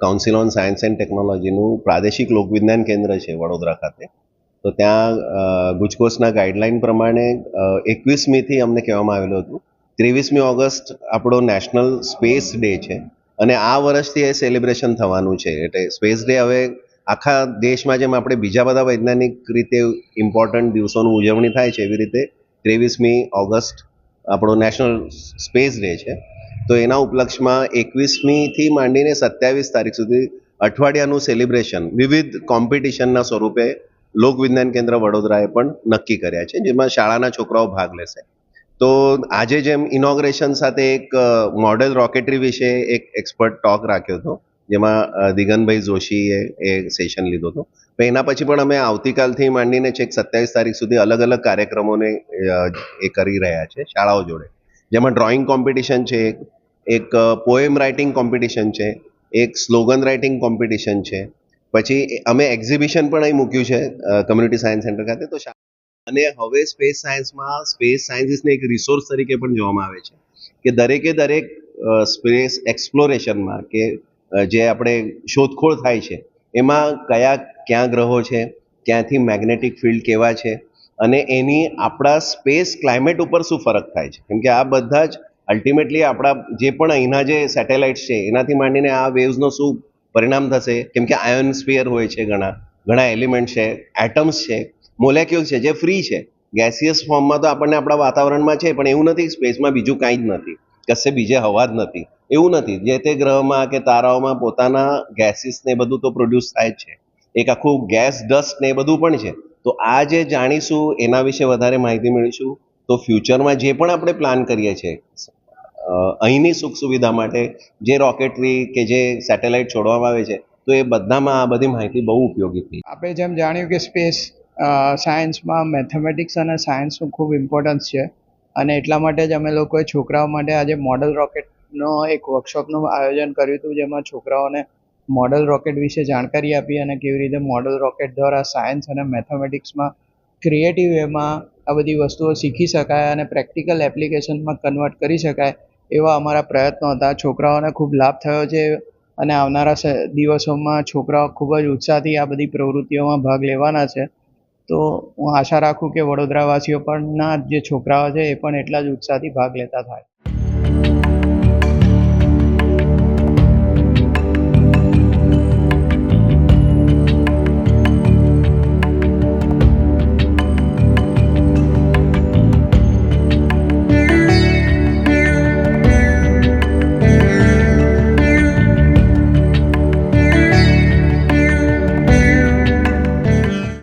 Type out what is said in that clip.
Council on science and ટેકનોલોજીનું પ્રાદેશિક લોકવિજ્ઞાન કેન્દ્ર છે વડોદરા ખાતે. તો ત્યાં ગુજકોસ્ટના ગાઈડલાઇન પ્રમાણે 21મીથી અમને કહેવામાં આવેલું હતું. 23મી ઓગસ્ટ આપણો નેશનલ સ્પેસ ડે છે અને આ વર્ષથી એ સેલિબ્રેશન થવાનું છે. એટલે સ્પેસ ડે હવે આખા દેશમાં જેમ આપણે બીજા બધા વૈજ્ઞાનિક રીતે ઇમ્પોર્ટન્ટ દિવસોની ઉજવણી થાય છે એવી રીતે 23મી ઓગસ્ટ આપણો નેશનલ સ્પેસ ડે છે. તો એના ઉપલક્ષમાં 21મીથી માંડીને 27 તારીખ સુધી અઠવાડિયાનું સેલિબ્રેશન વિવિધ કોમ્પિટિશનના સ્વરૂપે લોકવિજ્ઞાન કેન્દ્ર વડોદરાએ પણ નક્કી કર્યા છે, જેમાં શાળાના છોકરાઓ ભાગ લેશે. તો આજે જેમ ઇનોગ્રેશન સાથે એક મોડેલ રોકેટરી વિશે એક એક્સપર્ટ ટોક રાખ્યો હતો, જેમાં દિગનભાઈ જોશીએ એ સેશન લીધો હતો. તો એના પછી પણ અમે આવતીકાલથી માંડીને છેક 27 તારીખ સુધી અલગ અલગ કાર્યક્રમોને એ કરી રહ્યા છે શાળાઓ જોડે, જેમાં ડ્રોઈંગ કોમ્પિટિશન છે, એક પોએમ રાઇટિંગ કોમ્પિટિશન છે, એક સ્લોગન રાઇટિંગ કોમ્પિટિશન છે. પછી અમે એક્ઝિબિશન પણ અહીં મૂક્યું છે કમ્યુનિટી સાયન્સ સેન્ટર ખાતે. તો અને હવે સ્પેસ સાયન્સમાં સ્પેસ સાયન્સીસને એક રિસોર્સ તરીકે પણ જોવામાં આવે છે કે દરેક સ્પેસ એક્સપ્લોરેશનમાં કે જે આપણે શોધખોળ થાય છે એમાં ક્યાં ગ્રહો છે, ક્યાંથી મેગ્નેટિક ફિલ્ડ કેવા છે અને એની આપણા સ્પેસ ક્લાઇમેટ ઉપર શું ફરક થાય છે. કેમ કે આ બધા જ અલ્ટિમેટલી આપણા જે પણ અહીંના જે સેટેલાઇટ્સ છે એનાથી માંડીને આ વેવ્સનો શું પરિણામ થશે. કેમ કે આયોનસ્ફિયર હોય છે, ઘણા એલિમેન્ટ છે, એટમ્સ છે, મોલેક્યુલ્સ છે જે ફ્રી છે. ગેસિયસ ફોર્મમાં તો આપણને આપણા વાતાવરણમાં છે, પણ એવું નથી સ્પેસમાં બીજું કાંઈ જ નથી, કશે બીજે હવા જ નથી, એવું નથી. જે તે ગ્રહમાં કે તારાઓમાં પોતાના ગેસીસ ને બધું તો પ્રોડ્યુસ થાય જ છે, એક આખું ગેસ ડસ્ટ ને એ બધું પણ છે. તો આ જે જાણીશું એના વિશે વધારે માહિતી મેળવીશું તો ફ્યુચરમાં જે પણ આપણે પ્લાન કરીએ છીએ અહીંની સુખ સુવિધા માટે, જે રોકેટરી કે જે સેટેલાઇટ છોડવામાં આવે છે, તો એ બધામાં આ બધી માહિતી બહુ ઉપયોગી થઈ. આપણે જેમ જાણ્યું કે સ્પેસ સાયન્સમાં મેથેમેટિક્સ અને સાયન્સનું ખૂબ ઇમ્પોર્ટન્સ છે અને એટલા માટે જ અમે લોકોએ છોકરાઓ માટે આજે મોડલ રોકેટનો એક વર્કશોપનું આયોજન કર્યું હતું, જેમાં છોકરાઓને મોડલ રોકેટ વિશે જાણકારી આપી અને કેવી રીતે મોડલ રોકેટ દ્વારા સાયન્સ અને મેથેમેટિક્સમાં ક્રિએટિવ વેમાં આ બધી વસ્તુઓ શીખી શકાય અને પ્રેક્ટિકલ એપ્લિકેશનમાં કન્વર્ટ કરી શકાય એવા અમારા પ્રયત્નો હતા. છોકરાઓને ખૂબ લાભ થયો છે અને આવનારા દિવસોમાં છોકરાઓ ખૂબ જ ઉત્સાહથી આ બધી પ્રવૃત્તિઓમાં ભાગ લેવાના છે. તો હું આશા રાખું કે વડોદરાવાસીઓ પણના જે છોકરાઓ છે એ પણ એટલા જ ઉત્સાહથી ભાગ લેતા થાય.